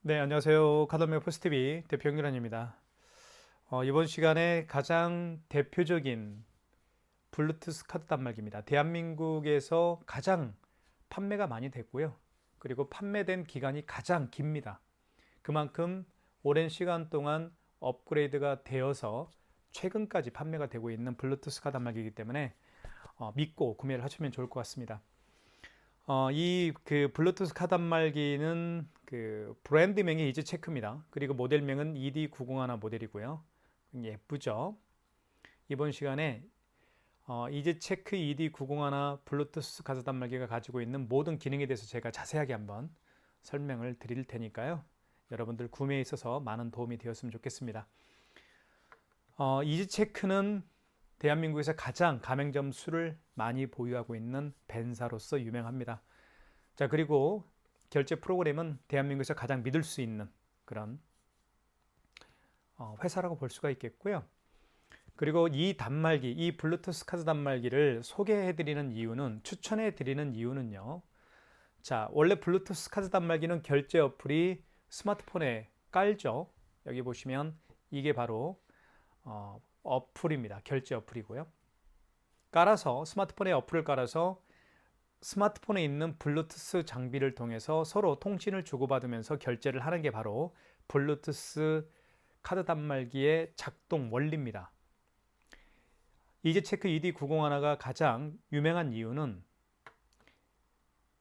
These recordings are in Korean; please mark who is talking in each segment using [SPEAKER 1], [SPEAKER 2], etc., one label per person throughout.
[SPEAKER 1] 네, 안녕하세요. 카드메어 포스티비 대표 영준환입니다. 이번 시간에 가장 대표적인 블루투스 카드 단말기입니다. 대한민국에서 가장 판매가 많이 됐고요. 그리고 판매된 기간이 가장 깁니다. 그만큼 오랜 시간 동안 업그레이드가 되어서 최근까지 판매가 되고 있는 블루투스 카드 단말기이기 때문에 믿고 구매를 하시면 좋을 것 같습니다. 이 블루투스 카드 단말기는 그 브랜드명이 이즈체크입니다. 그리고 모델명은 ED901 모델이고요. 예쁘죠? 이번 시간에 이즈체크 ED901 블루투스 카드 단말기가 가지고 있는 모든 기능에 대해서 제가 자세하게 한번 설명을 드릴 테니까요. 여러분들 구매에 있어서 많은 도움이 되었으면 좋겠습니다. 이즈체크는 대한민국에서 가장 가맹점 수를 많이 보유하고 있는 벤사로서 유명합니다. 자, 그리고 결제 프로그램은 대한민국에서 가장 믿을 수 있는 그런 회사라고 볼 수가 있겠고요. 그리고 이 단말기, 이 블루투스 카드 단말기를 소개해드리는 이유는, 추천해드리는 이유는요. 자, 원래 블루투스 카드 단말기는 결제 어플이 스마트폰에 깔죠. 여기 보시면 이게 바로 어플입니다. 결제 어플이고요. 깔아서 스마트폰에 어플을 깔아서 스마트폰에 있는 블루투스 장비를 통해서 서로 통신을 주고받으면서 결제를 하는 게 바로 블루투스 카드 단말기의 작동 원리입니다. 이지체크 ED901가 가장 유명한 이유는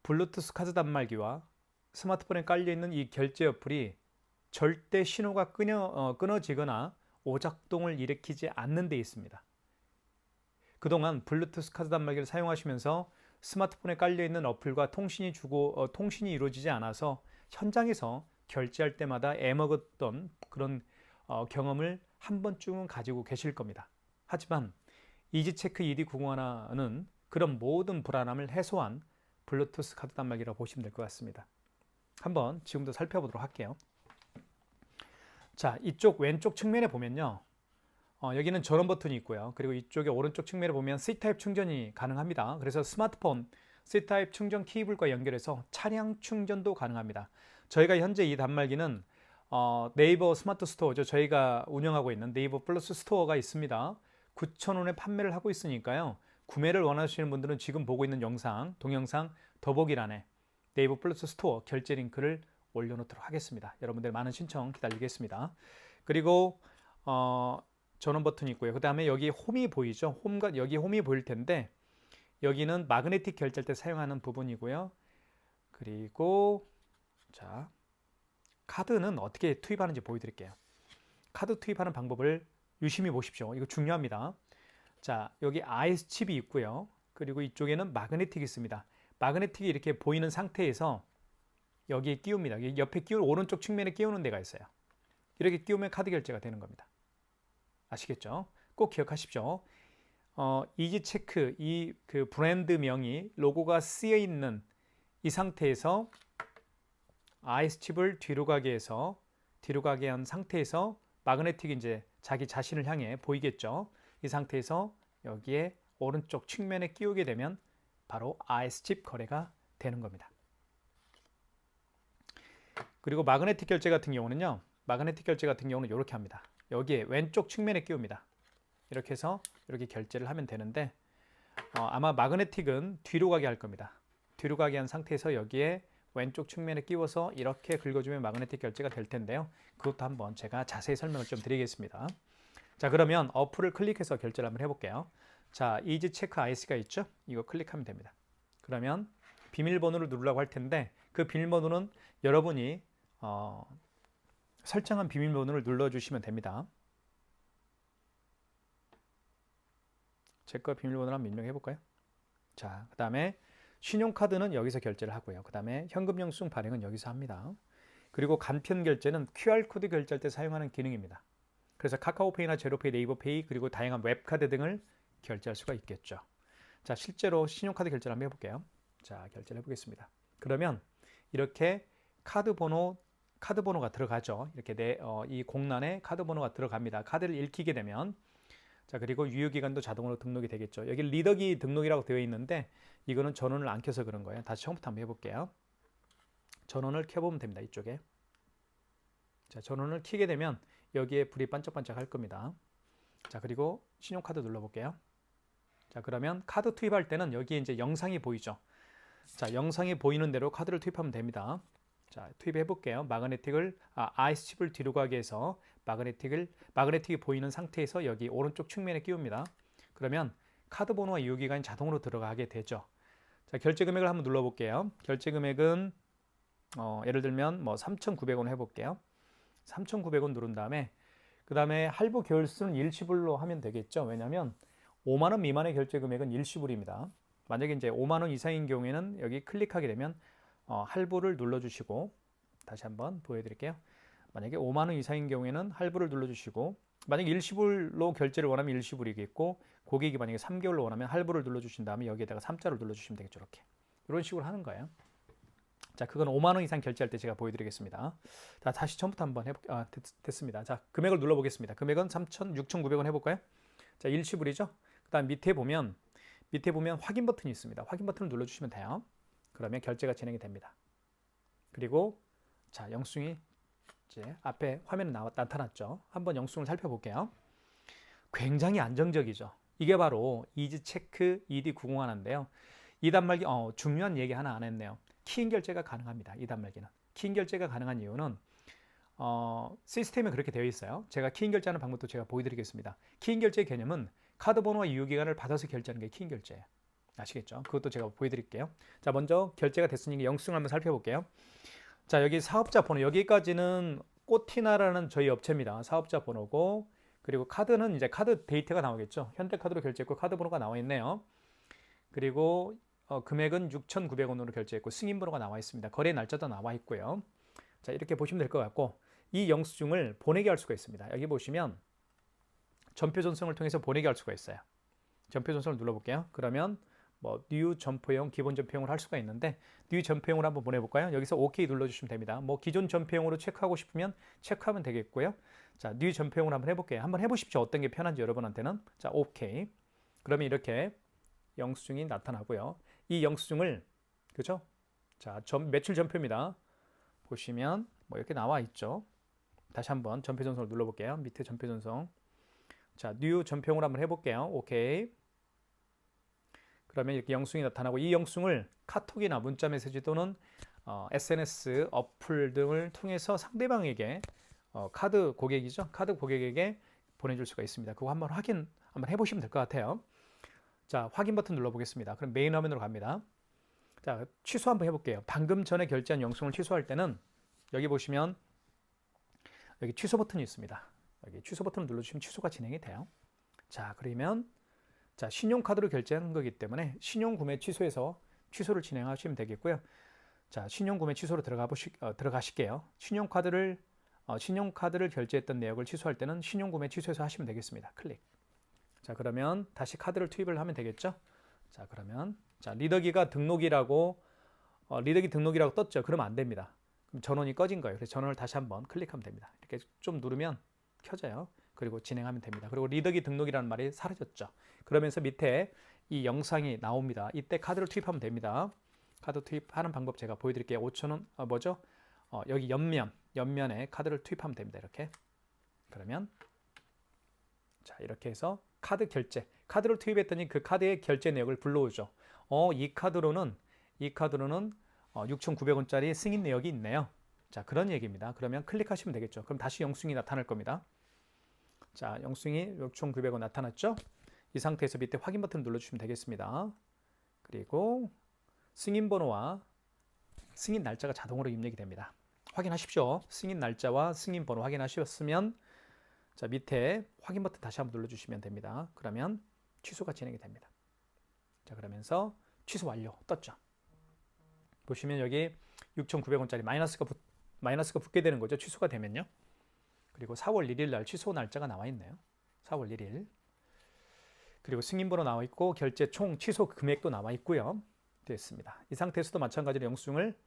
[SPEAKER 1] 블루투스 카드 단말기와 스마트폰에 깔려있는 이 결제 어플이 절대 신호가 끊어지거나 오작동을 일으키지 않는 데 있습니다. 그동안 블루투스 카드 단말기를 사용하시면서 스마트폰에 깔려있는 어플과 통신이 이루어지지 않아서 현장에서 결제할 때마다 애먹었던 그런 경험을 한 번쯤은 가지고 계실 겁니다. 하지만 이지체크 ED901은 그런 모든 불안함을 해소한 블루투스 카드 단말기라고 보시면 될 것 같습니다. 한번 지금도 살펴보도록 할게요. 자, 이쪽 왼쪽 측면에 보면요. 여기는 전원 버튼이 있고요. 그리고 이쪽에 오른쪽 측면에 보면 C타입 충전이 가능합니다. 그래서 스마트폰 C타입 충전 케이블과 연결해서 차량 충전도 가능합니다. 저희가 현재 이 단말기는 네이버 스마트 스토어죠. 저희가 운영하고 있는 네이버 플러스 스토어가 있습니다. 9,000원에 판매를 하고 있으니까요. 구매를 원하시는 분들은 지금 보고 있는 영상, 동영상 더보기란에 네이버 플러스 스토어 결제 링크를 올려놓도록 하겠습니다. 여러분들 많은 신청 기다리겠습니다. 그리고 전원 버튼이 있고요. 그 다음에 여기 홈이 보이죠? 여기 홈이 보일 텐데 여기는 마그네틱 결제할 때 사용하는 부분이고요. 그리고 자, 카드는 어떻게 투입하는지 보여드릴게요. 카드 투입하는 방법을 유심히 보십시오. 이거 중요합니다. 자, 여기 IS 칩이 있고요. 그리고 이쪽에는 마그네틱이 있습니다. 마그네틱이 이렇게 보이는 상태에서 여기에 끼웁니다. 옆에 오른쪽 측면에 끼우는 데가 있어요. 이렇게 끼우면 카드 결제가 되는 겁니다. 아시겠죠? 꼭 기억하십시오. 이지체크 그 브랜드명이 로고가 쓰여 있는 이 상태에서 IS 칩을 뒤로 가게 한 상태에서 마그네틱이 이제 자기 자신을 향해 보이겠죠? 이 상태에서 여기에 오른쪽 측면에 끼우게 되면 바로 IS 칩 거래가 되는 겁니다. 그리고 마그네틱 결제 같은 경우는 이렇게 합니다. 여기에 왼쪽 측면에 끼웁니다. 이렇게 해서 이렇게 결제를 하면 되는데 아마 마그네틱은 뒤로 가게 할 겁니다. 뒤로 가게 한 상태에서 여기에 왼쪽 측면에 끼워서 이렇게 긁어주면 마그네틱 결제가 될 텐데요. 그것도 한번 제가 자세히 설명을 좀 드리겠습니다. 자, 그러면 어플을 클릭해서 결제를 한번 해볼게요. 자, 이지 체크 IC가 있죠? 이거 클릭하면 됩니다. 그러면 비밀번호를 누르라고 할 텐데 그 비밀번호는 여러분이 설정한 비밀번호를 눌러주시면 됩니다. 제 거 비밀번호를 한번 입력해 볼까요? 자, 그 다음에 신용카드는 여기서 결제를 하고요. 그 다음에 현금 영수증 발행은 여기서 합니다. 그리고 간편 결제는 QR코드 결제할 때 사용하는 기능입니다. 그래서 카카오페이나 제로페이, 네이버페이 그리고 다양한 웹카드 등을 결제할 수가 있겠죠. 자, 실제로 신용카드 결제를 한번 해볼게요. 자, 결제를 해보겠습니다. 그러면 이렇게 카드 번호가 들어가죠. 이렇게 이 공란에 카드 번호가 들어갑니다. 카드를 읽히게 되면 자, 그리고 유효기간도 자동으로 등록이 되겠죠. 여기 리더기 등록이라고 되어 있는데 이거는 전원을 안 켜서 그런 거예요. 다시 처음부터 한번 해볼게요. 전원을 켜보면 됩니다. 이쪽에. 자, 전원을 켜게 되면 여기에 불이 반짝반짝 할 겁니다. 자, 그리고 신용카드 눌러볼게요. 자, 그러면 카드 투입할 때는 여기에 이제 영상이 보이죠. 자, 영상이 보이는 대로 카드를 투입하면 됩니다. 자, 투입해 볼게요. 아이스 칩을 뒤로 가게 해서 마그네틱이 보이는 상태에서 여기 오른쪽 측면에 끼웁니다. 그러면 카드 번호와 이용기간이 자동으로 들어가게 되죠. 자, 결제 금액을 한번 눌러볼게요. 결제 금액은 예를 들면 뭐 3,900원 해볼게요. 3,900원 누른 다음에 그 다음에 할부 개월수는 일시불로 하면 되겠죠. 왜냐하면 5만 원 미만의 결제 금액은 일시불입니다. 만약에 이제 5만 원 이상인 경우에는 여기 클릭하게 되면 할부를 눌러주시고, 다시 한번 보여드릴게요. 만약에 5만 원 이상인 경우에는 할부를 눌러주시고, 만약에 일시불로 결제를 원하면 일시불이겠고, 고객이 만약에 3개월로 원하면 할부를 눌러주신 다음에 여기에다가 3자를 눌러주시면 되겠죠. 이렇게 이런 식으로 하는 거예요. 자, 그건 5만 원 이상 결제할 때 제가 보여드리겠습니다. 자, 다시 처음부터 한번 됐습니다. 자, 금액을 눌러보겠습니다. 금액은 6,900원 해볼까요? 자, 일시불이죠. 그 다음 밑에 보면 확인 버튼이 있습니다. 확인 버튼을 눌러주시면 돼요. 그러면 결제가 진행이 됩니다. 그리고 자, 영수증이 이제 앞에 화면에 나타났죠. 한번 영수증을 살펴볼게요. 굉장히 안정적이죠. 이게 바로 이지체크 ED901인데요. 2단말기 중요한 얘기 하나 안 했네요. 키인 결제가 가능합니다. 2단말기는. 키인 결제가 가능한 이유는 시스템에 그렇게 되어 있어요. 제가 키인 결제하는 방법도 제가 보여드리겠습니다. 키인 결제 개념은 카드 번호와 유효기간을 받아서 결제하는 게 키인 결제예요. 아시겠죠? 그것도 제가 보여드릴게요. 자, 먼저 결제가 됐으니까 영수증을 한번 살펴볼게요. 자, 여기 사업자 번호, 여기까지는 꼬티나라는 저희 업체입니다. 사업자 번호고, 그리고 카드는 이제 카드 데이터가 나오겠죠. 현대카드로 결제했고 카드 번호가 나와 있네요. 그리고 금액은 6,900원으로 결제했고 승인 번호가 나와 있습니다. 거래 날짜도 나와 있고요. 자, 이렇게 보시면 될 것 같고, 이 영수증을 보내게 할 수가 있습니다. 여기 보시면 전표 전송을 통해서 보내게 할 수가 있어요. 전표 전송을 눌러볼게요. 그러면 뭐 뉴 점포용, 기본 점포용을 할 수가 있는데 뉴 점포용으로 한번 보내볼까요? 여기서 OK 눌러주시면 됩니다. 뭐 기존 점포용으로 체크하고 싶으면 체크하면 되겠고요. 자, 뉴 점포용으로 한번 해볼게요. 한번 해보십시오. 어떤 게 편한지 여러분한테는. 자, OK. 그러면 이렇게 영수증이 나타나고요. 이 영수증을, 그죠? 자, 매출 전표입니다. 보시면 뭐 이렇게 나와 있죠. 다시 한번 전표 전송을 눌러볼게요. 밑에 전표 전송. 자, 뉴 전표용으로 한번 해볼게요. 오케이. 그러면 이렇게 영수증이 나타나고, 이 영수증을 카톡이나 문자 메시지 또는 SNS 어플 등을 통해서 상대방에게 카드 고객이죠. 카드 고객에게 보내줄 수가 있습니다. 그거 한번 한번 해보시면 될 것 같아요. 자, 확인 버튼 눌러보겠습니다. 그럼 메인 화면으로 갑니다. 자, 취소 한번 해볼게요. 방금 전에 결제한 영수증을 취소할 때는 여기 보시면 여기 취소 버튼이 있습니다. 여기 취소 버튼을 눌러주시면 취소가 진행이 돼요. 자, 그러면 자, 신용카드로 결제한 거기 때문에 신용구매 취소에서 취소를 진행하시면 되겠고요. 자, 신용구매 취소로 들어가실게요. 신용카드를 결제했던 내역을 취소할 때는 신용구매 취소해서 하시면 되겠습니다. 클릭. 자, 그러면 다시 카드를 투입을 하면 되겠죠. 자, 그러면 자, 리더기 등록이라고 떴죠. 그러면 안 됩니다. 그럼 전원이 꺼진 거예요. 그래서 전원을 다시 한번 클릭하면 됩니다. 이렇게 좀 누르면 켜져요. 그리고 진행하면 됩니다. 그리고 리더기 등록이라는 말이 사라졌죠. 그러면서 밑에 이 영상이 나옵니다. 이때 카드를 투입하면 됩니다. 카드 투입하는 방법 제가 보여드릴게요. 5,000원, 여기 옆면에 카드를 투입하면 됩니다. 이렇게. 그러면 자, 이렇게 해서 카드 결제. 카드를 투입했더니 그 카드의 결제 내역을 불러오죠. 이 카드로는 6,900원짜리 승인 내역이 있네요. 자, 그런 얘기입니다. 그러면 클릭하시면 되겠죠. 그럼 다시 영수증이 나타날 겁니다. 자, 영수증이 6,900원 나타났죠? 이 상태에서 밑에 확인 버튼 눌러주시면 되겠습니다. 그리고 승인 번호와 승인 날짜가 자동으로 입력이 됩니다. 확인하십시오. 승인 날짜와 승인 번호 확인하셨으면 자, 밑에 확인 버튼 다시 한번 눌러주시면 됩니다. 그러면 취소가 진행이 됩니다. 자, 그러면서 취소 완료 떴죠. 보시면 여기 6,900원짜리 마이너스가 붙게 되는 거죠. 취소가 되면요. 그리고 4월 1일 날 취소 날짜가 나와 있네요. 4월 1일. 그리고 승인번호 나와 있고 결제 총 취소 금액도 나와 있고요. 됐습니다. 이 상태에서도 마찬가지로 영수증을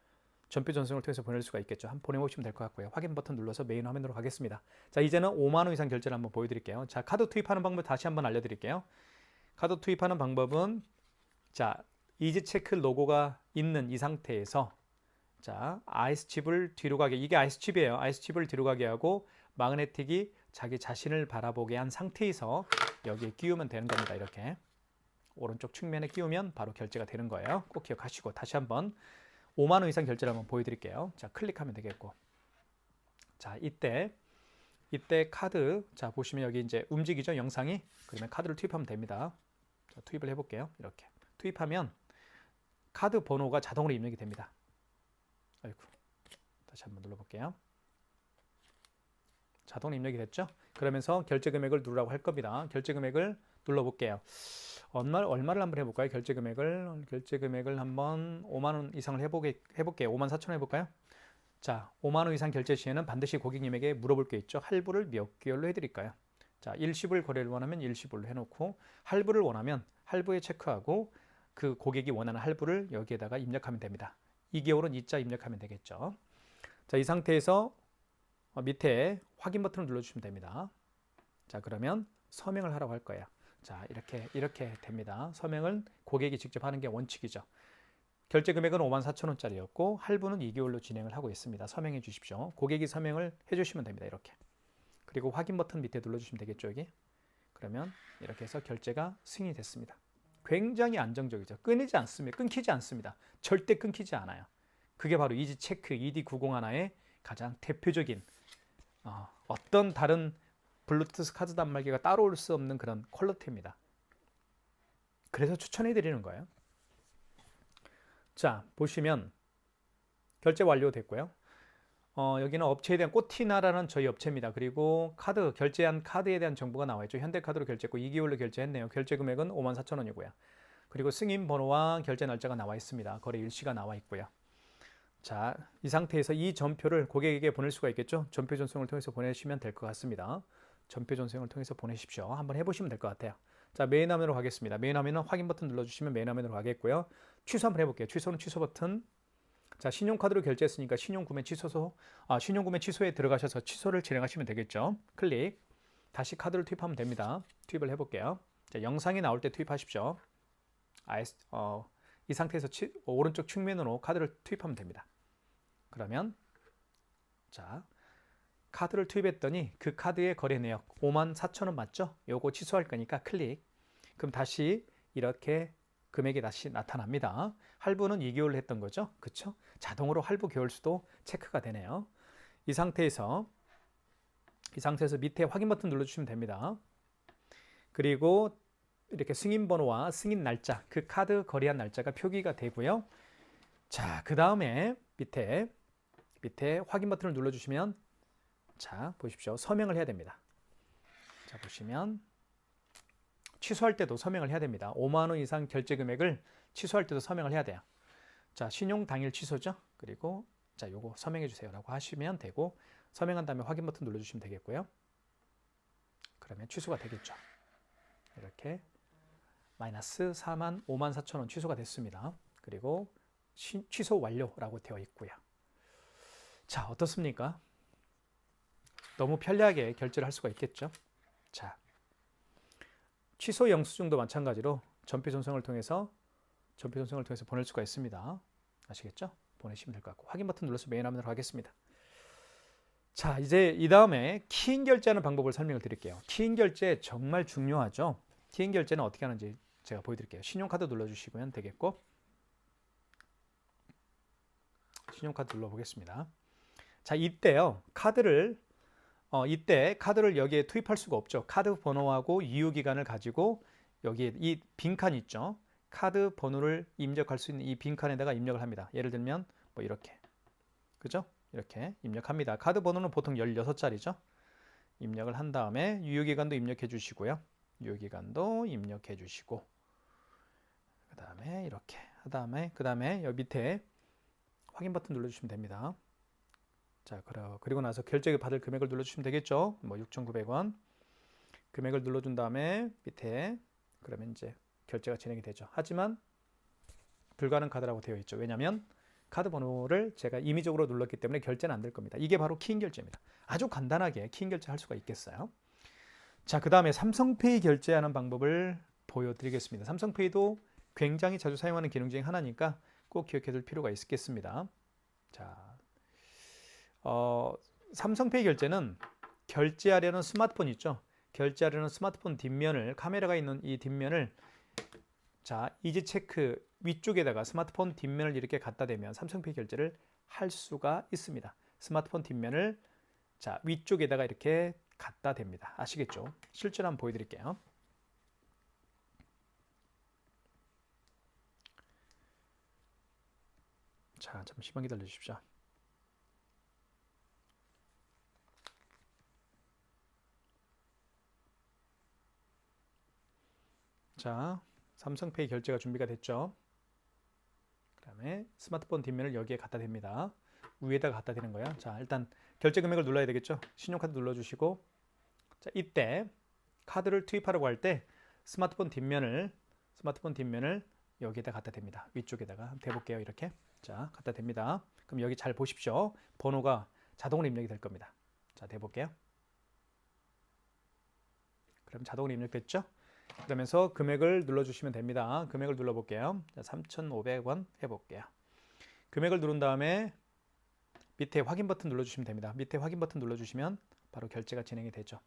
[SPEAKER 1] 전표 전송을 통해서 보낼 수가 있겠죠. 한번 보내보시면 될 것 같고요. 확인 버튼 눌러서 메인 화면으로 가겠습니다. 자, 이제는 5만 원 이상 결제를 한번 보여드릴게요. 자, 카드 투입하는 방법 다시 한번 알려드릴게요. 카드 투입하는 방법은 자, 이지체크 로고가 있는 이 상태에서 자, 아이스칩을 뒤로 가게, 이게 아이스칩이에요. 아이스칩을 뒤로 가게 하고 마그네틱이 자기 자신을 바라보게 한 상태에서 여기에 끼우면 되는 겁니다. 이렇게 오른쪽 측면에 끼우면 바로 결제가 되는 거예요. 꼭 기억하시고 다시 한번 5만 원 이상 결제를 한번 보여드릴게요. 자, 클릭하면 되겠고, 자, 이때 카드, 자, 보시면 여기 이제 움직이죠, 영상이. 그러면 카드를 투입하면 됩니다. 자, 투입을 해볼게요. 이렇게 투입하면 카드 번호가 자동으로 입력이 됩니다. 아이고, 다시 한번 눌러볼게요. 자동 입력이 됐죠? 그러면서 결제 금액을 누르라고 할 겁니다. 결제 금액을 눌러볼게요. 얼마를 한번 해볼까요? 결제 금액을 한번 5만 원 이상을 해볼게요. 5만 4천 원 해볼까요? 자, 5만 원 이상 결제 시에는 반드시 고객님에게 물어볼 게 있죠. 할부를 몇 개월로 해드릴까요? 자, 일시불 거래를 원하면 일시불로 해놓고, 할부를 원하면 할부에 체크하고 그 고객이 원하는 할부를 여기에다가 입력하면 됩니다. 2개월은 이자 입력하면 되겠죠. 자, 이 상태에서 밑에 확인 버튼을 눌러주시면 됩니다. 자, 그러면 서명을 하라고 할 거예요. 자, 이렇게 됩니다. 서명은 고객이 직접 하는 게 원칙이죠. 결제 금액은 54,000원짜리였고 할부는 2개월로 진행을 하고 있습니다. 서명해 주십시오. 고객이 서명을 해주시면 됩니다. 이렇게. 그리고 확인 버튼 밑에 눌러주시면 되겠죠. 여기. 그러면 이렇게 해서 결제가 승인이 됐습니다. 굉장히 안정적이죠. 끊기지 않습니다. 절대 끊기지 않아요. 그게 바로 이지체크 ED901의 가장 대표적인 어떤 다른 블루투스 카드 단말기가 따라올 수 없는 그런 퀄리티입니다. 그래서 추천해 드리는 거예요. 자, 보시면 결제 완료됐고요. 여기는 업체에 대한 꼬티나라는 저희 업체입니다. 그리고 결제한 카드에 대한 정보가 나와 있죠. 현대카드로 결제했고 2개월로 결제했네요. 결제 금액은 54,000원이고요. 그리고 승인 번호와 결제 날짜가 나와 있습니다. 거래 일시가 나와 있고요. 자, 이 상태에서 이 전표를 고객에게 보낼 수가 있겠죠. 전표 전송을 통해서 보내시면 될 것 같습니다. 전표 전송을 통해서 보내십시오. 한번 해보시면 될 것 같아요. 자, 메인 화면으로 가겠습니다. 메인 화면은 확인 버튼 눌러주시면 메인 화면으로 가겠고요. 취소 한번 해볼게요. 취소는 취소 버튼. 자, 신용카드로 결제했으니까 신용구매 취소에 들어가셔서 취소를 진행하시면 되겠죠. 클릭. 다시 카드를 투입하면 됩니다. 투입을 해볼게요. 자, 영상이 나올 때 투입하십시오. 이 상태에서 오른쪽 측면으로 카드를 투입하면 됩니다. 그러면 자, 카드를 투입했더니 그 카드의 거래 내역 54,000원 맞죠? 요거 취소할 거니까 클릭. 그럼 다시 이렇게 금액이 다시 나타납니다. 할부는 2개월로 했던 거죠. 그쵸? 자동으로 할부 개월수도 체크가 되네요. 이 상태에서 밑에 확인 버튼 눌러주시면 됩니다. 그리고 이렇게 승인 번호와 승인 날짜, 그 카드 거래한 날짜가 표기가 되고요. 자, 그 다음에 밑에 확인 버튼을 눌러주시면, 자, 보십시오. 서명을 해야 됩니다. 자, 보시면 취소할 때도 서명을 해야 됩니다. 5만 원 이상 결제 금액을 취소할 때도 서명을 해야 돼요. 자, 신용 당일 취소죠. 그리고 자, 요거 서명해 주세요라고 하시면 되고, 서명한 다음에 확인 버튼 눌러주시면 되겠고요. 그러면 취소가 되겠죠. 이렇게 마이너스 54,000원 취소가 됐습니다. 그리고 취소 완료라고 되어 있고요. 자, 어떻습니까? 너무 편리하게 결제를 할 수가 있겠죠. 자, 취소 영수증도 마찬가지로 전표 전송을 통해서 보낼 수가 있습니다. 아시겠죠? 보내시면 될 것 같고, 확인 버튼 눌러서 메인 화면으로 가겠습니다. 자, 이제 이 다음에 키인 결제하는 방법을 설명을 드릴게요. 키인 결제 정말 중요하죠. 키인 결제는 어떻게 하는지 제가 보여드릴게요. 신용카드 눌러주시면 되겠고, 신용카드 눌러보겠습니다. 자, 이때요, 이때 카드를 여기에 투입할 수가 없죠. 카드 번호하고 유효기간을 가지고 여기에 이 빈칸 있죠. 카드 번호를 입력할 수 있는 이 빈칸에다가 입력을 합니다. 예를 들면 뭐 이렇게, 그죠? 이렇게 입력합니다. 카드 번호는 보통 16자리죠. 입력을 한 다음에 유효기간도 입력해 주시고요. 유효기간도 입력해 주시고, 그 다음에 이렇게 그 다음에 여기 밑에 확인 버튼 눌러주시면 됩니다. 자, 그리고 나서 결제 받을 금액을 눌러주시면 되겠죠. 뭐 6,900원 금액을 눌러준 다음에 밑에 그러면 이제 결제가 진행이 되죠. 하지만 불가능 카드라고 되어 있죠. 왜냐하면 카드 번호를 제가 임의적으로 눌렀기 때문에 결제는 안 될 겁니다. 이게 바로 키인 결제입니다. 아주 간단하게 키인 결제할 수가 있겠어요. 자, 그 다음에 삼성페이 결제하는 방법을 보여드리겠습니다. 삼성페이도 굉장히 자주 사용하는 기능 중에 하나니까 꼭 기억해 둘 필요가 있겠습니다. 자, 삼성페이 결제는 결제하려는 스마트폰 있죠. 결제하려는 스마트폰 뒷면을 카메라가 있는 이 뒷면을 자 이지체크 위쪽에다가 스마트폰 뒷면을 이렇게 갖다 대면 삼성페이 결제를 할 수가 있습니다. 스마트폰 뒷면을 자 위쪽에다가 이렇게 갖다 댑니다. 아시겠죠? 실제로 한번 보여드릴게요. 자 잠시만 기다려 주십시오. 자 삼성페이 결제가 준비가 됐죠. 그 다음에 스마트폰 뒷면을 여기에 갖다 댑니다. 위에다가 갖다 대는 거야. 자 일단 결제 금액을 눌러야 되겠죠. 신용카드 눌러주시고 자 이때 카드를 투입하려고 할 때 스마트폰 뒷면을 여기에다 갖다 댑니다. 위쪽에다가 한번 대볼게요. 이렇게 자 갖다 댑니다. 그럼 여기 잘 보십시오. 번호가 자동으로 입력이 될 겁니다. 자 대볼게요. 그럼 자동으로 입력됐죠? 그러면서 금액을 눌러주시면 됩니다. 금액을 눌러볼게요. 3,500원 해볼게요. 금액을 누른 다음에 밑에 확인 버튼 눌러주시면 됩니다. 밑에 확인 버튼 눌러주시면 바로 결제가 진행이 되죠.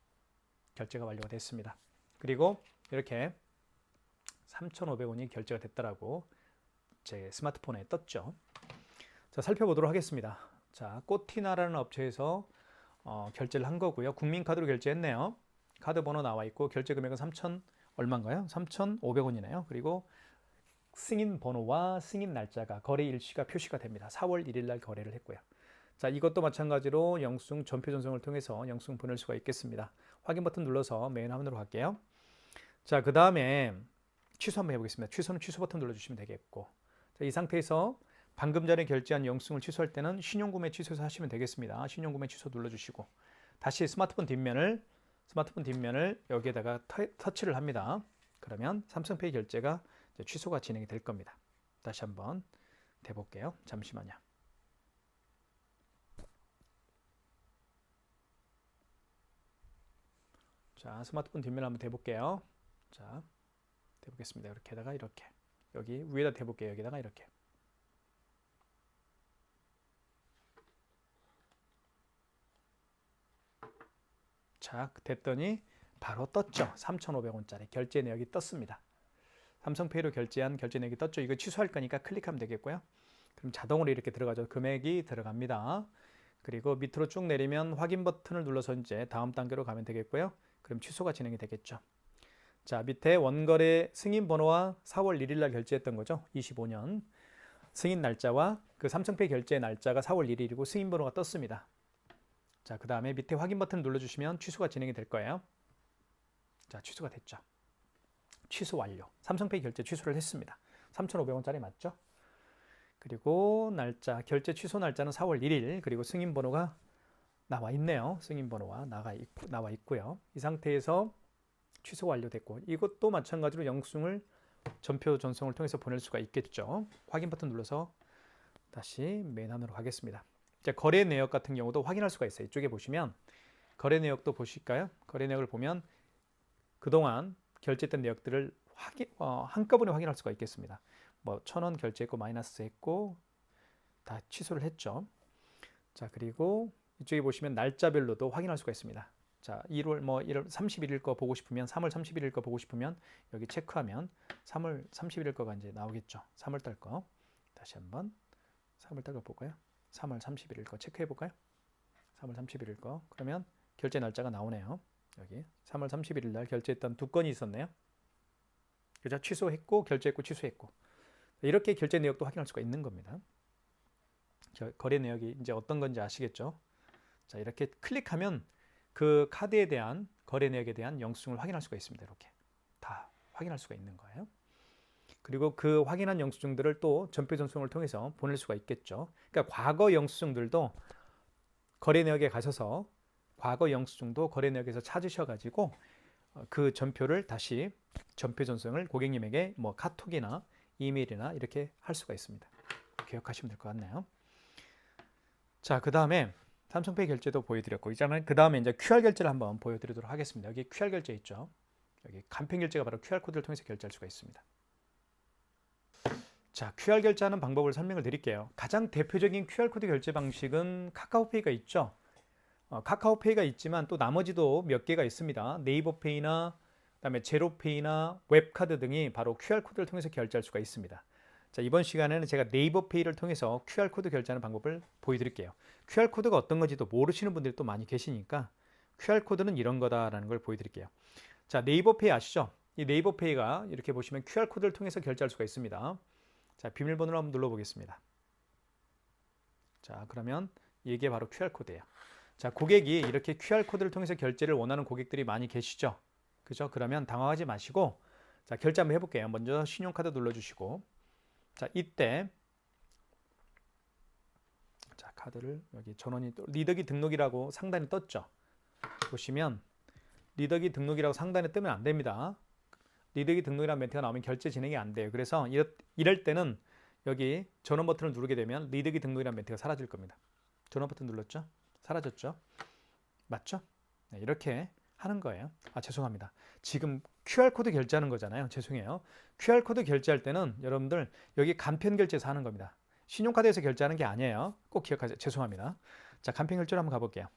[SPEAKER 1] 결제가 완료가 됐습니다. 그리고 이렇게 3,500원이 결제가 됐다라고 제 스마트폰에 떴죠. 자, 살펴보도록 하겠습니다. 자, 꼬티나라는 업체에서 결제를 한 거고요. 국민카드로 결제했네요. 카드 번호 나와 있고 결제 금액은 3,000 얼마인가요? 3,500원이네요. 그리고 승인 번호와 승인 날짜가 거래 일시가 표시가 됩니다. 4월 1일 날 거래를 했고요. 자, 이것도 마찬가지로 영수증 전표 전송을 통해서 영수증 보낼 수가 있겠습니다. 확인 버튼 눌러서 메인 화면으로 갈게요. 자, 그 다음에 취소 한번 해보겠습니다. 취소는 취소 버튼 눌러주시면 되겠고, 자, 이 상태에서 방금 전에 결제한 영수증을 취소할 때는 신용구매 취소해서 하시면 되겠습니다. 신용구매 취소 눌러주시고 다시 스마트폰 뒷면을 여기에다가 터치를 합니다. 그러면 삼성페이 결제가 취소가 진행이 될 겁니다. 다시 한번 대볼게요. 잠시만요. 자, 스마트폰 뒷면 한번 대볼게요. 자, 대보겠습니다. 이렇게다가 이렇게 여기 위에다 대볼게요. 여기다가 이렇게. 자, 됐더니 바로 떴죠. 3,500원짜리 결제 내역이 떴습니다. 삼성페이로 결제한 결제 내역이 떴죠. 이거 취소할 거니까 클릭하면 되겠고요. 그럼 자동으로 이렇게 들어가죠. 금액이 들어갑니다. 그리고 밑으로 쭉 내리면 확인 버튼을 눌러서 이제 다음 단계로 가면 되겠고요. 그럼 취소가 진행이 되겠죠. 자, 밑에 원거래 승인 번호와 4월 1일 날 결제했던 거죠. 25년. 승인 날짜와 그 삼성페이 결제 날짜가 4월 1일이고 승인 번호가 떴습니다. 자, 그 다음에 밑에 확인 버튼 눌러주시면 취소가 진행이 될 거예요. 자, 취소가 됐죠. 취소 완료. 삼성페이 결제 취소를 했습니다. 3,500원짜리 맞죠? 그리고 날짜, 결제 취소 날짜는 4월 1일, 그리고 승인 번호가 나와 있네요. 승인 번호가 나와 있고요. 이 상태에서 취소 완료됐고, 이것도 마찬가지로 영수증을 전표 전송을 통해서 보낼 수가 있겠죠. 확인 버튼 눌러서 다시 메인 화면으로 가겠습니다. 자, 거래 내역 같은 경우도 확인할 수가 있어요. 이쪽에 보시면 거래 내역도 보실까요? 거래 내역을 보면 그동안 결제했던 내역들을 한꺼번에 확인할 수가 있겠습니다. 뭐 1,000원 결제했고 마이너스 했고 다 취소를 했죠. 자, 그리고 이쪽에 보시면 날짜별로도 확인할 수가 있습니다. 자, 1월 31일 거 보고 싶으면 3월 31일 거 보고 싶으면 여기 체크하면 3월 31일 거가 이제 나오겠죠. 3월 달 거. 다시 한번 3월 달 거 볼까요? 3월 31일 거 체크해 볼까요? 3월 31일 거. 그러면 결제 날짜가 나오네요. 여기 3월 31일 날 결제했던 두 건이 있었네요. 그죠? 취소했고 결제했고 취소했고. 이렇게 결제 내역도 확인할 수가 있는 겁니다. 거래 내역이 이제 어떤 건지 아시겠죠? 자, 이렇게 클릭하면 그 카드에 대한 거래 내역에 대한 영수증을 확인할 수가 있습니다. 이렇게 다 확인할 수가 있는 거예요. 그리고 그 확인한 영수증들을 또 전표 전송을 통해서 보낼 수가 있겠죠. 그러니까 과거 영수증들도 거래 내역에 가셔서 과거 영수증도 거래 내역에서 찾으셔가지고 그 전표를 다시 전표 전송을 고객님에게 뭐 카톡이나 이메일이나 이렇게 할 수가 있습니다. 기억하시면 될 것 같네요. 자, 그 다음에 삼성페이 결제도 보여드렸고, 이제는 그 다음에 이제 QR 결제를 한번 보여드리도록 하겠습니다. 여기 QR 결제 있죠. 여기 간편 결제가 바로 QR 코드를 통해서 결제할 수가 있습니다. 자, QR 결제하는 방법을 설명을 드릴게요. 가장 대표적인 QR코드 결제 방식은 카카오페이가 있죠. 카카오페이가 있지만 또 나머지도 몇 개가 있습니다. 네이버페이나 그다음에 제로페이나 웹카드 등이 바로 QR코드를 통해서 결제할 수가 있습니다. 자, 이번 시간에는 제가 네이버페이를 통해서 QR코드 결제하는 방법을 보여드릴게요. QR코드가 어떤 건지도 모르시는 분들이 또 많이 계시니까 QR코드는 이런 거다라는 걸 보여드릴게요. 자, 네이버페이 아시죠? 이 네이버페이가 이렇게 보시면 QR코드를 통해서 결제할 수가 있습니다. 자, 비밀번호를 한번 눌러보겠습니다. 자, 그러면 이게 바로 QR코드예요. 자, 고객이 이렇게 QR코드를 통해서 결제를 원하는 고객들이 많이 계시죠? 그죠? 그러면 당황하지 마시고, 자, 결제 한번 해볼게요. 먼저 신용카드 눌러주시고, 자, 이때, 자, 카드를 여기 전원이 리더기 등록이라고 상단에 떴죠? 보시면, 리더기 등록이라고 상단에 뜨면 안 됩니다. 리더기 등록이라는 멘트가 나오면 결제 진행이 안 돼요. 그래서 이럴 때는 여기 전원 버튼을 누르게 되면 리더기 등록이라는 멘트가 사라질 겁니다. 전원 버튼 눌렀죠? 사라졌죠? 맞죠? 네, 이렇게 하는 거예요. 아, 죄송합니다. 지금 QR코드 결제하는 거잖아요. 죄송해요. QR코드 결제할 때는 여러분들 여기 간편 결제에서 하는 겁니다. 신용카드에서 결제하는 게 아니에요. 꼭 기억하세요. 죄송합니다. 자, 간편 결제로 한번 가볼게요.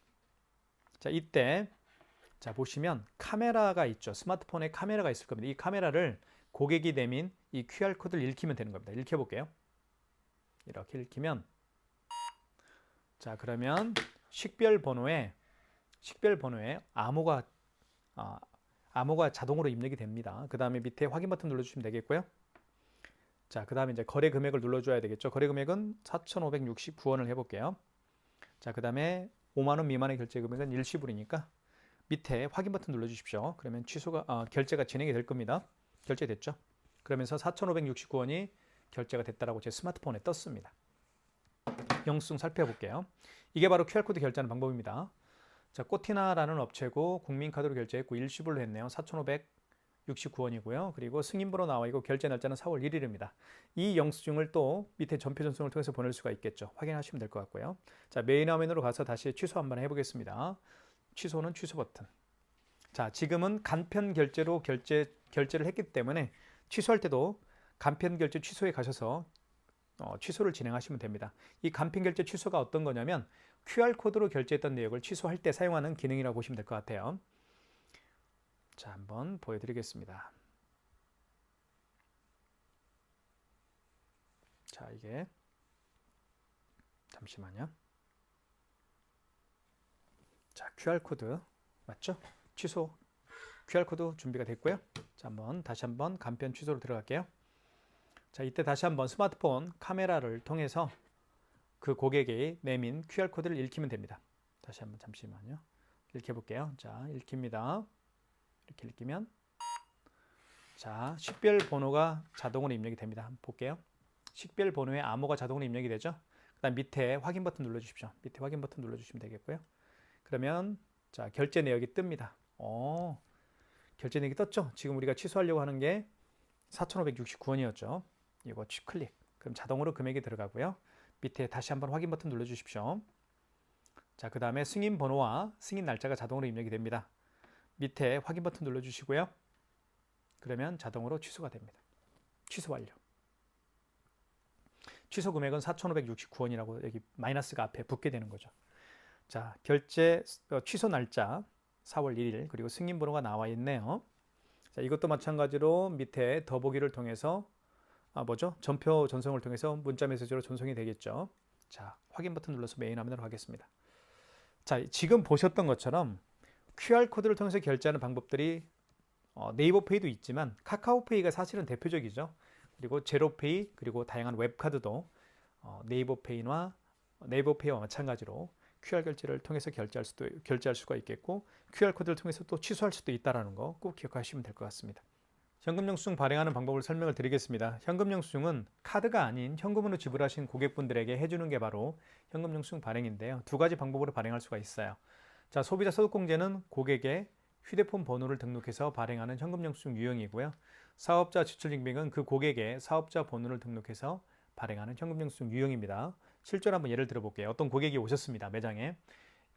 [SPEAKER 1] 자, 이때 자, 보시면 카메라가 있죠. 스마트폰에 카메라가 있을 겁니다. 이 카메라를 고객이 내민 이 QR코드를 읽히면 되는 겁니다. 읽혀볼게요. 이렇게 읽히면 자, 그러면 식별 번호에 암호가 자동으로 입력이 됩니다. 그 다음에 밑에 확인 버튼 눌러주시면 되겠고요. 자, 그 다음에 이제 거래 금액을 눌러줘야 되겠죠. 거래 금액은 4,569원을 해볼게요. 자, 그 다음에 5만 원 미만의 결제 금액은 일시불이니까 밑에 확인 버튼 눌러주십시오. 그러면 결제가 진행이 될 겁니다. 결제됐죠. 그러면서 4,569원이 결제가 됐다라고 제 스마트폰에 떴습니다. 영수증 살펴볼게요. 이게 바로 QR코드 결제하는 방법입니다. 자, 꼬티나라는 업체고 국민카드로 결제했고 일시불로 했네요. 4,569원이고요. 그리고 승인번호 나와 있고 결제 날짜는 4월 1일입니다. 이 영수증을 또 밑에 전표 전송을 통해서 보낼 수가 있겠죠. 확인하시면 될 것 같고요. 자, 메인 화면으로 가서 다시 취소 한번 해보겠습니다. 취소는 취소 버튼. 자, 지금은 간편 결제로 결제를 했기 때문에 취소할 때도 간편 결제 취소에 가셔서 취소를 진행하시면 됩니다. 이 간편 결제 취소가 어떤 거냐면 QR코드로 결제했던 내역을 취소할 때 사용하는 기능이라고 보시면 될 것 같아요. 자, 한번 보여드리겠습니다. 자, 이게 잠시만요. 자, QR코드 맞죠? 취소 QR코드 준비가 됐고요. 자, 다시 한번 간편 취소로 들어갈게요. 자, 이때 다시 한번 스마트폰 카메라를 통해서 그 고객이 내민 QR코드를 읽히면 됩니다. 다시 한번 잠시만요. 읽혀볼게요. 자, 읽힙니다. 이렇게 읽히면 자, 식별 번호가 자동으로 입력이 됩니다. 한번 볼게요. 식별 번호에 암호가 자동으로 입력이 되죠. 그 다음 밑에 확인 버튼 눌러주십시오. 밑에 확인 버튼 눌러주시면 되겠고요. 그러면 자, 결제 내역이 뜹니다. 결제 내역이 떴죠? 지금 우리가 취소하려고 하는 게 4,569원이었죠. 이거 클릭. 그럼 자동으로 금액이 들어가고요. 밑에 다시 한번 확인 버튼 눌러주십시오. 자, 그 다음에 승인 번호와 승인 날짜가 자동으로 입력이 됩니다. 밑에 확인 버튼 눌러주시고요. 그러면 자동으로 취소가 됩니다. 취소 완료. 취소 금액은 4,569원이라고 여기 마이너스가 앞에 붙게 되는 거죠. 자, 결제 취소 날짜 4월 1일 그리고 승인 번호가 나와 있네요. 자, 이것도 마찬가지로 밑에 더보기를 통해서 전표 전송을 통해서 문자 메시지로 전송이 되겠죠. 자, 확인 버튼 눌러서 메인 화면으로 가겠습니다. 자, 지금 보셨던 것처럼 QR코드를 통해서 결제하는 방법들이 네이버페이도 있지만 카카오페이가 사실은 대표적이죠. 그리고 제로페이 그리고 다양한 웹카드도 네이버페이와 마찬가지로 QR 결제를 통해서 결제할 수가 있겠고 QR코드를 통해서 또 취소할 수도 있다는 거 꼭 기억하시면 될 것 같습니다. 현금영수증 발행하는 방법을 설명을 드리겠습니다. 현금영수증은 카드가 아닌 현금으로 지불하신 고객분들에게 해주는 게 바로 현금영수증 발행인데요. 두 가지 방법으로 발행할 수가 있어요. 자, 소비자 소득공제는 고객의 휴대폰 번호를 등록해서 발행하는 현금영수증 유형이고요. 사업자 지출증빙은 그 고객의 사업자 번호를 등록해서 발행하는 현금영수증 유형입니다. 실제로 한번 예를 들어볼게요. 어떤 고객이 오셨습니다. 매장에.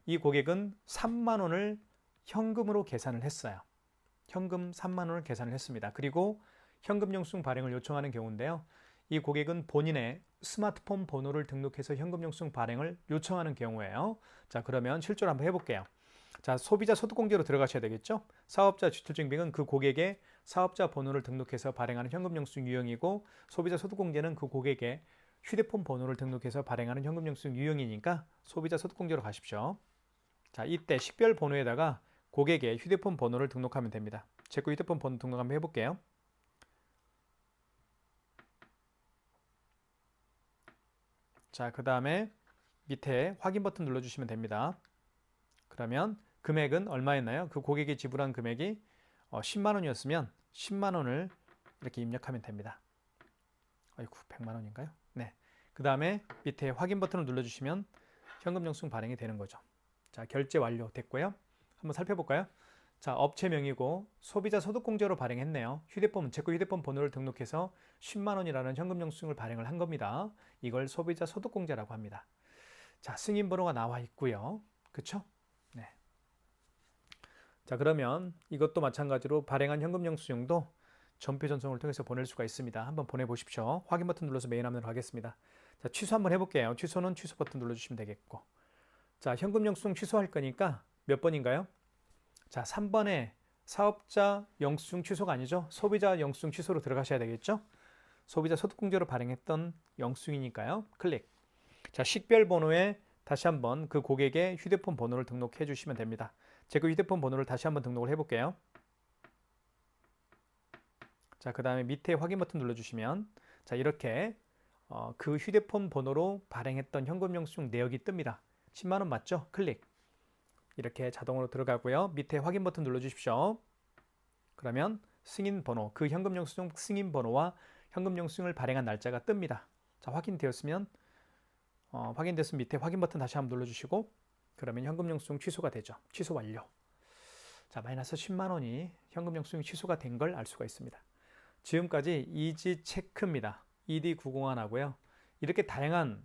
[SPEAKER 1] 이 고객은 3만 원을 현금으로 계산을 했어요. 현금 3만 원을 계산을 했습니다. 그리고 현금영수증 발행을 요청하는 경우인데요. 이 고객은 본인의 스마트폰 번호를 등록해서 현금 영수증 발행을 요청하는 경우예요. 자, 그러면 실제로 한번 해볼게요. 자, 소비자 소득공제로 들어가셔야 되겠죠? 사업자 지출증빙은 그 고객의 사업자 번호를 등록해서 발행하는 현금 영수증 유형이고, 소비자 소득공제는 그 고객의 휴대폰 번호를 등록해서 발행하는 현금 영수증 유형이니까 소비자 소득공제로 가십시오. 자, 이때 식별 번호에다가 고객의 휴대폰 번호를 등록하면 됩니다. 제 거 휴대폰 번호 등록 한번 해볼게요. 자, 그 다음에 밑에 확인 버튼 눌러주시면 됩니다. 그러면 금액은 얼마였나요? 그 고객이 지불한 금액이 10만 원이었으면 10만 원을 이렇게 입력하면 됩니다. 아이고, 100만 원인가요? 네. 그 다음에 밑에 확인 버튼을 눌러주시면 현금 영수증 발행이 되는 거죠. 자, 결제 완료 됐고요. 한번 살펴볼까요? 자, 업체명이고 소비자 소득공제로 발행했네요. 제 거 휴대폰 번호를 등록해서 10만 원이라는 현금 영수증을 발행을 한 겁니다. 이걸 소비자 소득공제라고 합니다. 자, 승인 번호가 나와 있고요. 그쵸? 네. 자, 그러면 이것도 마찬가지로 발행한 현금 영수증도 전표 전송을 통해서 보낼 수가 있습니다. 한번 보내보십시오. 확인 버튼 눌러서 메인 화면으로 가겠습니다. 자, 취소 한번 해볼게요. 취소는 취소 버튼 눌러주시면 되겠고. 자, 현금 영수증 취소할 거니까 몇 번인가요? 자, 3번에 사업자 영수증 취소가 아니죠. 소비자 영수증 취소로 들어가셔야 되겠죠. 소비자 소득공제로 발행했던 영수증이니까요. 클릭. 자, 식별 번호에 다시 한번 그 고객의 휴대폰 번호를 등록해 주시면 됩니다. 제 그 휴대폰 번호를 다시 한번 등록을 해볼게요. 자, 그 다음에 밑에 확인 버튼 눌러주시면 자, 이렇게 그 휴대폰 번호로 발행했던 현금 영수증 내역이 뜹니다. 10만 원 맞죠? 클릭. 이렇게 자동으로 들어가고요. 밑에 확인 버튼 눌러주십시오. 그러면 승인 번호, 그 현금 영수증 승인 번호와 현금 영수증을 발행한 날짜가 뜹니다. 자, 확인되었으면 밑에 확인 버튼 다시 한번 눌러주시고, 그러면 현금 영수증 취소가 되죠. 취소 완료. 자, 마이너스 10만 원이 현금 영수증이 취소가 된 걸 알 수가 있습니다. 지금까지 이지체크입니다. ED901하고요. 이렇게 다양한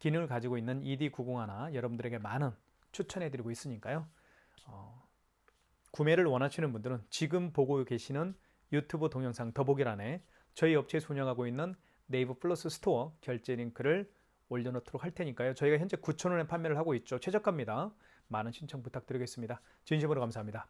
[SPEAKER 1] 기능을 가지고 있는 ED901 여러분들에게 많은 추천해드리고 있으니까요. 구매를 원하시는 분들은 지금 보고 계시는 유튜브 동영상 더보기란에 저희 업체에서 운영하고 있는 네이버 플러스 스토어 결제 링크를 올려놓도록 할 테니까요. 저희가 현재 9,000원에 판매를 하고 있죠. 최저가입니다. 많은 신청 부탁드리겠습니다. 진심으로 감사합니다.